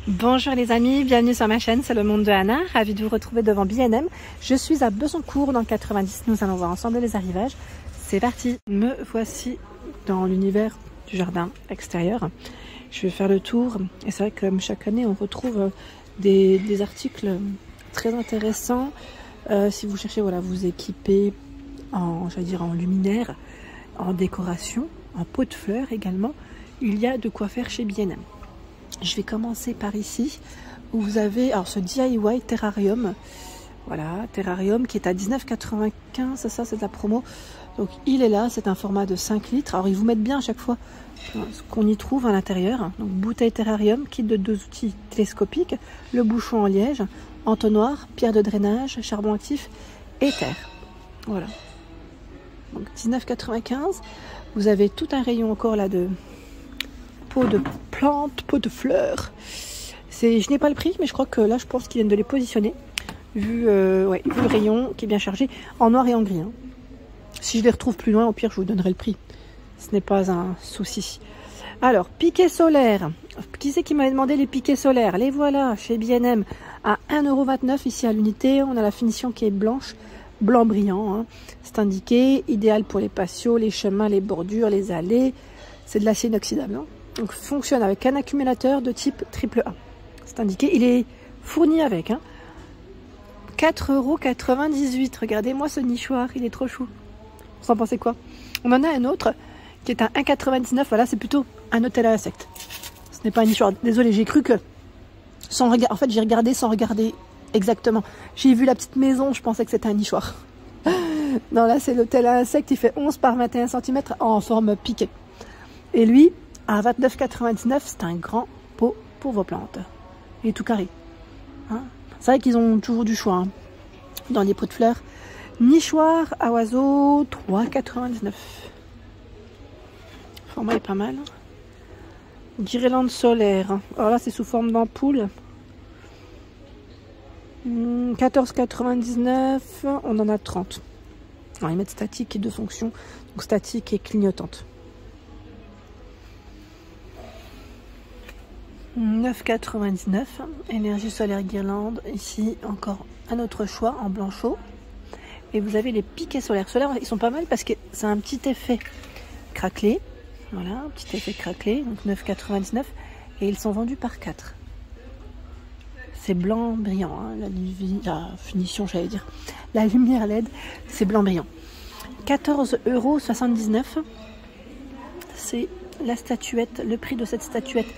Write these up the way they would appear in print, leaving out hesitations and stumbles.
Bonjour les amis, bienvenue sur ma chaîne, c'est le monde de Anna, ravie de vous retrouver devant B&M. Je suis à Besancourt dans le 90, nous allons voir ensemble les arrivages. C'est parti. Me voici dans l'univers du jardin extérieur. Je vais faire le tour et c'est vrai que comme chaque année on retrouve des articles très intéressants. Si vous cherchez, voilà, vous équiper en luminaire, en décoration, en pot de fleurs également, il y a de quoi faire chez B&M. Je vais commencer par ici où vous avez alors ce DIY terrarium. Voilà, terrarium qui est à 19,95 €, ça c'est de la promo. Donc il est là, c'est un format de 5 litres. Alors ils vous mettent bien à chaque fois ce qu'on y trouve à l'intérieur. Donc bouteille terrarium, kit de 2 outils télescopiques, le bouchon en liège, entonnoir, pierre de drainage, charbon actif et terre. Voilà. Donc 19,95 €. Vous avez tout un rayon encore là de pots de plantes, pots de fleurs. Je n'ai pas le prix, mais je crois que là, je pense qu'ils viennent de les positionner. Vu le rayon qui est bien chargé, en noir et en gris. Hein. Si je les retrouve plus loin, au pire, je vous donnerai le prix. Ce n'est pas un souci. Alors, piquets solaires. Qui c'est qui m'avait demandé les piquets solaires? Les voilà, chez B&M, à 1,29 € ici à l'unité. On a la finition qui est blanche, blanc brillant. Hein. C'est indiqué, idéal pour les patios, les chemins, les bordures, les allées. C'est de l'acier inoxydable. Hein. Donc, fonctionne avec un accumulateur de type AAA. C'est indiqué, il est fourni avec. Hein. 4,98 €. Regardez-moi ce nichoir, il est trop chou. Vous en pensez quoi? On en a un autre qui est un 1,99 €. Voilà, c'est plutôt un hôtel à insectes. Ce n'est pas un nichoir. Désolé, j'ai cru que sans regarder. En fait, j'ai regardé sans regarder exactement. J'ai vu la petite maison, je pensais que c'était un nichoir. Non, là, c'est l'hôtel à insectes. Il fait 11 par 21 cm en forme piquée. Et lui, à 29,99 €, c'est un grand pot pour vos plantes. Il est tout carré. Hein, c'est vrai qu'ils ont toujours du choix hein, dans les pots de fleurs. Nichoir à oiseaux, 3,99 €. Le format est pas mal. Guirlande solaire. Alors là, c'est sous forme d'ampoule. 14,99 €. On en a 30. Alors, ils mettent statique et de fonction. Donc statique et clignotante. 9,99 €. Énergie solaire guirlande. Ici, encore un autre choix en blanchot. Et vous avez les piquets solaires. Ceux-là, ils sont pas mal parce que c'est un petit effet craquelé. Voilà, un petit effet craquelé. Donc 9,99 €. Et ils sont vendus par 4. C'est blanc brillant. Hein, la finition, j'allais dire. La lumière LED, c'est blanc brillant. 14,79 €. C'est la statuette. Le prix de cette statuette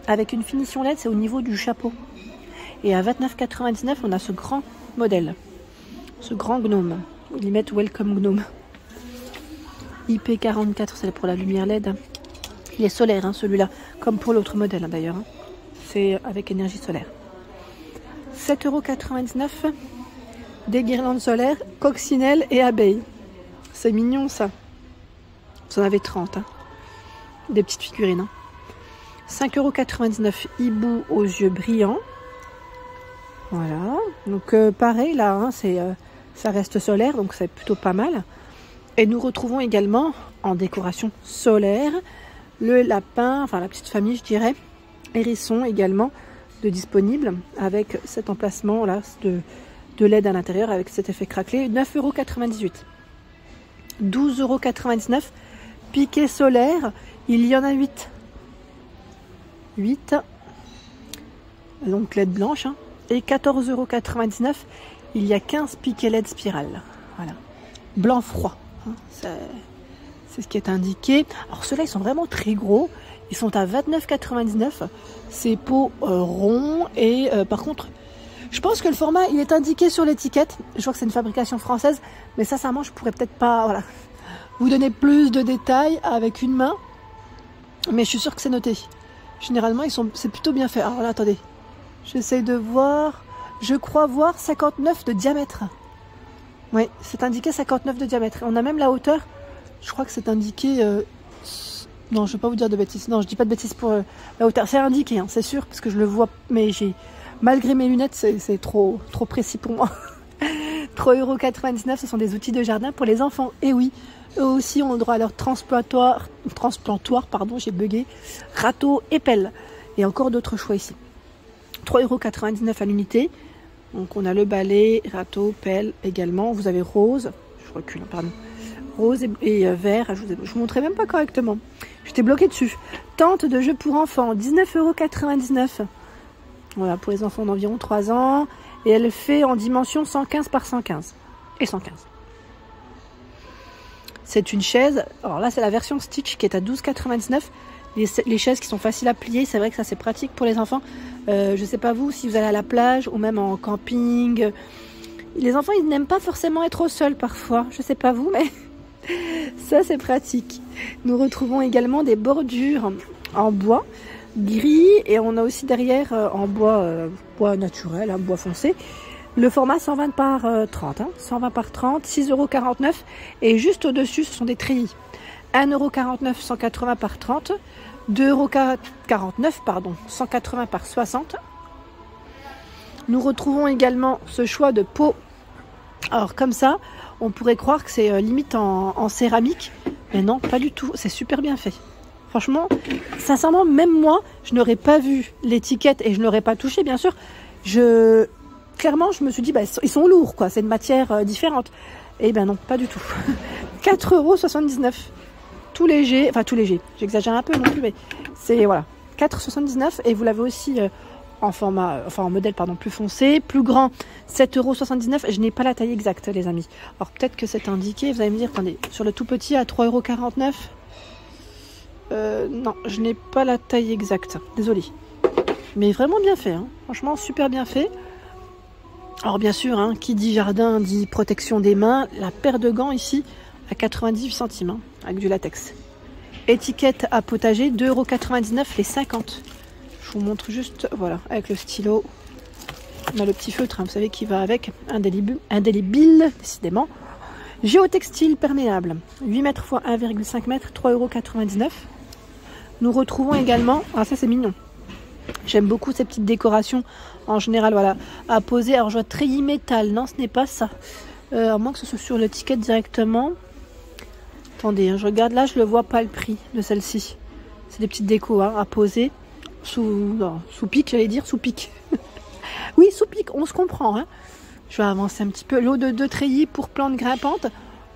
avec une finition LED, c'est au niveau du chapeau. Et à 29,99 €, on a ce grand modèle. Ce grand gnome. Ils mettent Welcome Gnome. IP44, c'est pour la lumière LED. Il est solaire, hein, celui-là. Comme pour l'autre modèle, hein, d'ailleurs. Hein. C'est avec énergie solaire. 7,99 €. Des guirlandes solaires, coccinelle et abeilles. C'est mignon, ça. Vous en avez 30. Hein. Des petites figurines. Hein. 5,99 € hibou aux yeux brillants. Voilà. Donc pareil là, hein, ça reste solaire, donc c'est plutôt pas mal. Et nous retrouvons également en décoration solaire le lapin, enfin la petite famille je dirais, hérisson également de disponible avec cet emplacement là de LED à l'intérieur avec cet effet craquelé. 9,98 €. 12,99 €. Piquet solaire, il y en a 8. 8, donc LED blanche, hein. Et 14,99 €, il y a 15 piquets LED spirale. Voilà. Blanc froid, hein. C'est ce qui est indiqué. Alors ceux-là, ils sont vraiment très gros. Ils sont à 29,99 €. C'est pots ronds et par contre, je pense que le format, il est indiqué sur l'étiquette. Je vois que c'est une fabrication française, mais sincèrement, je pourrais peut-être pas voilà, vous donner plus de détails avec une main. Mais je suis sûre que c'est noté. Généralement, c'est plutôt bien fait. Alors là, attendez. J'essaye de voir. Je crois voir 59 de diamètre. Oui, c'est indiqué 59 de diamètre. On a même la hauteur. Je crois que c'est indiqué... Non, je ne vais pas vous dire de bêtises. Non, je dis pas de bêtises pour la hauteur. C'est indiqué, hein, c'est sûr, parce que je le vois. Mais malgré mes lunettes, c'est trop précis pour moi. 3,99 €, ce sont des outils de jardin pour les enfants. Et oui, eux aussi ont le droit à leur transplantoire, pardon, j'ai bugué, râteau et pelle. Et encore d'autres choix ici. 3,99 € à l'unité. Donc on a le balai, râteau, pelle également. Vous avez rose, je recule, pardon. Rose et vert, je vous montrais même pas correctement. J'étais bloquée dessus. Tente de jeux pour enfants, 19,99 €. Voilà, pour les enfants d'environ 3 ans. Et elle fait en dimension 115 par 115. Et 115. C'est une chaise. Alors là, c'est la version Stitch qui est à 12,99 €. Les chaises qui sont faciles à plier, c'est vrai que ça c'est pratique pour les enfants. Je sais pas vous, si vous allez à la plage ou même en camping. Les enfants, ils n'aiment pas forcément être au sol parfois. Je sais pas vous, mais ça c'est pratique. Nous retrouvons également des bordures en bois gris et on a aussi derrière en bois naturel, hein, bois foncé. Le format 120 par 30, 120 par 30, 6,49 € et juste au-dessus ce sont des treillis. 1,49 €, 180 par 30, 2,49 €, pardon, 180 par 60. Nous retrouvons également ce choix de pot. Alors comme ça, on pourrait croire que c'est limite en céramique, mais non, pas du tout, c'est super bien fait. Franchement, sincèrement, même moi, je n'aurais pas vu l'étiquette et je n'aurais pas touché, bien sûr. Clairement, je me suis dit, bah, ils sont lourds, quoi. C'est une matière différente. Et ben non, pas du tout. 4,79 €. Tout léger, enfin tout léger. J'exagère un peu non plus, mais c'est voilà, 4,79 € et vous l'avez aussi en format, en modèle pardon, plus foncé, plus grand, 7,79 €. Je n'ai pas la taille exacte, les amis. Alors peut-être que c'est indiqué. Vous allez me dire, attendez, sur le tout petit à 3,49 €. Non, je n'ai pas la taille exacte. Désolée. Mais vraiment bien fait, hein. Franchement, super bien fait. Alors bien sûr, hein, qui dit jardin dit protection des mains. La paire de gants ici à 98 centimes, hein, avec du latex. Étiquette à potager, 2,99 € les 50. Je vous montre juste, voilà, avec le stylo. On a le petit feutre, hein, vous savez, qui va avec, indélébile, décidément. Géotextile perméable, 8 mètres x 1,5 m, 3,99 €. Nous retrouvons également, ah ça c'est mignon. J'aime beaucoup ces petites décorations en général, voilà, à poser. Alors je vois treillis métal, non ce n'est pas ça. À moins que ce soit sur l'étiquette directement. Attendez, hein, je regarde là, je ne le vois pas le prix de celle-ci. C'est des petites décos hein, à poser sous pic, j'allais dire, sous pic. Oui, sous pic, on se comprend. Hein. Je vais avancer un petit peu. L'eau de 2 treillis pour plantes grimpantes,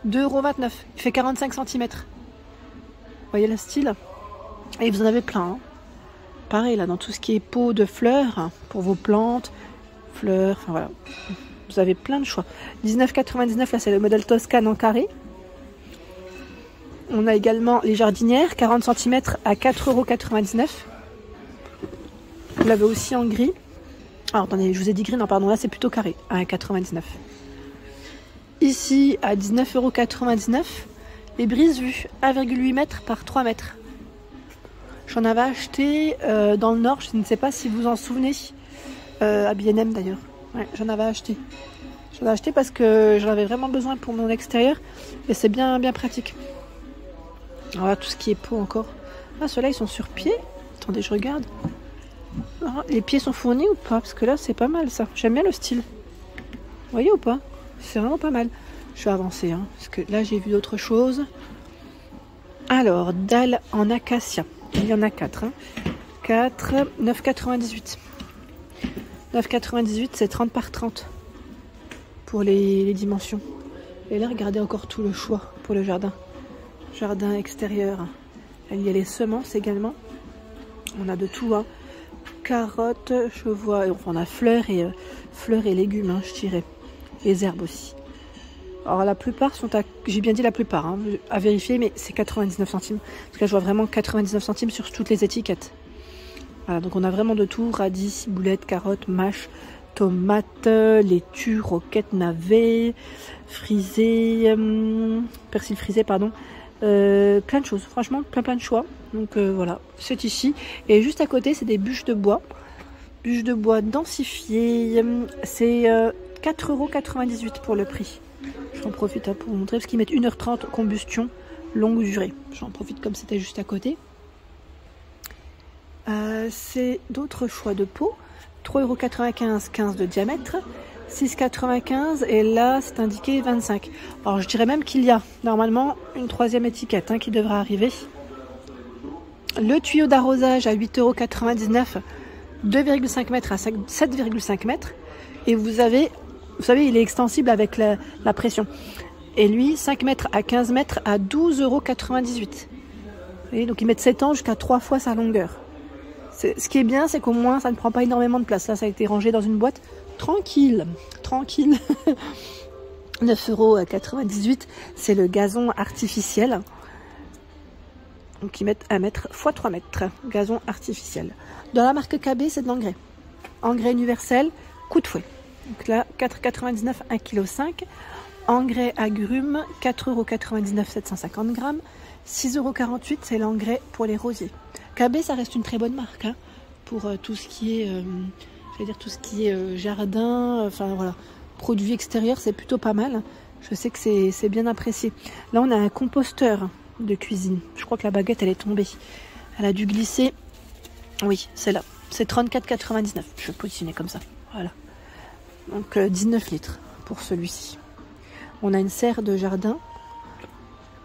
2,29 €. Il fait 45 cm. Vous voyez le style? Et vous en avez plein. Hein. Pareil, là, dans tout ce qui est pot de fleurs, hein, pour vos plantes, fleurs, enfin voilà. Vous avez plein de choix. 19,99 €, là, c'est le modèle Toscane en carré. On a également les jardinières, 40 cm à 4,99 €. Vous l'avez aussi en gris. Alors, attendez, je vous ai dit gris, non, pardon, là, c'est plutôt carré, à 99 €. Ici, à 19,99 €, les brise-vues, 1,8 m par 3 m. J'en avais acheté dans le Nord, je ne sais pas si vous en souvenez, à B&M d'ailleurs. Ouais, j'en avais acheté. J'en ai acheté parce que j'en avais vraiment besoin pour mon extérieur et c'est bien pratique. Voilà tout ce qui est pot encore. Ah, ceux-là ils sont sur pied. Attendez, je regarde. Ah, les pieds sont fournis ou pas? Parce que là c'est pas mal ça. J'aime bien le style. Vous voyez ou pas? C'est vraiment pas mal. Je vais avancer hein, parce que là j'ai vu d'autres choses. Alors, dalle en acacia. Il y en a 4. Hein. 4, 9,98 €. 9,98 €, c'est 30 par 30 pour les dimensions. Et là, regardez encore tout le choix pour le jardin. Jardin extérieur. Il y a les semences également. On a de tout. Hein. Carottes, je vois. Enfin, on a fleurs et légumes, hein, je dirais. Les herbes aussi. Alors la plupart sont à... J'ai bien dit la plupart, hein, à vérifier, mais c'est 99 centimes. Parce que là, je vois vraiment 99 centimes sur toutes les étiquettes. Voilà, donc on a vraiment de tout. Radis, ciboulette, carottes, mâches, tomates, laitue, roquettes, navets, frisé, persil frisé, pardon. Plein de choses, franchement, plein de choix. Donc voilà, c'est ici. Et juste à côté, c'est des bûches de bois. Bûches de bois densifiées. C'est 4,98 € pour le prix. J'en profite hein, pour vous montrer, parce qu'ils mettent 1h30 combustion longue durée. J'en profite comme c'était juste à côté. C'est d'autres choix de pots. 3,95 €, 15 de diamètre. 6,95 € et là c'est indiqué 25. Alors je dirais même qu'il y a normalement une troisième étiquette hein, qui devra arriver. Le tuyau d'arrosage à 8,99 €. 2,5 mètres à 7,5 mètres. Et vous avez, vous savez, il est extensible avec la pression. Et lui, 5 mètres à 15 mètres à 12,98 €. Donc ils mettent 7 ans jusqu'à 3 fois sa longueur. Ce qui est bien, c'est qu'au moins ça ne prend pas énormément de place. Là, ça a été rangé dans une boîte tranquille. Tranquille. 9,98 €, c'est le gazon artificiel. Donc ils mettent 1 mètre x 3 mètres. Gazon artificiel. Dans la marque KB, c'est de l'engrais. Engrais universel, coup de fouet. Donc là, 4,99 €, 1,5 kg. Engrais agrumes, 4,99 €, 750 grammes. 6,48 €, c'est l'engrais pour les rosiers. KB, ça reste une très bonne marque hein, pour tout ce qui est, je vais dire tout ce qui est jardin, enfin voilà, produits extérieurs, c'est plutôt pas mal. Je sais que c'est bien apprécié. Là, on a un composteur de cuisine. Je crois que la baguette, elle est tombée. Elle a dû glisser. Oui, c'est là. C'est 34,99 €. Je vais positionner comme ça. Voilà. Donc 19 litres pour celui-ci. On a une serre de jardin.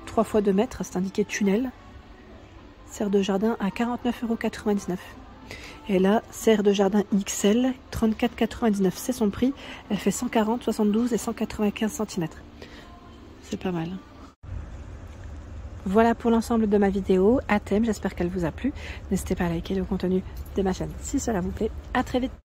3 x 2 mètres, c'est indiqué tunnel. Serre de jardin à 49,99 €. Et là, serre de jardin XL, 34,99 €. C'est son prix. Elle fait 140, 72 et 195 cm. C'est pas mal. Voilà pour l'ensemble de ma vidéo à thème. J'espère qu'elle vous a plu. N'hésitez pas à liker le contenu de ma chaîne si cela vous plaît. À très vite.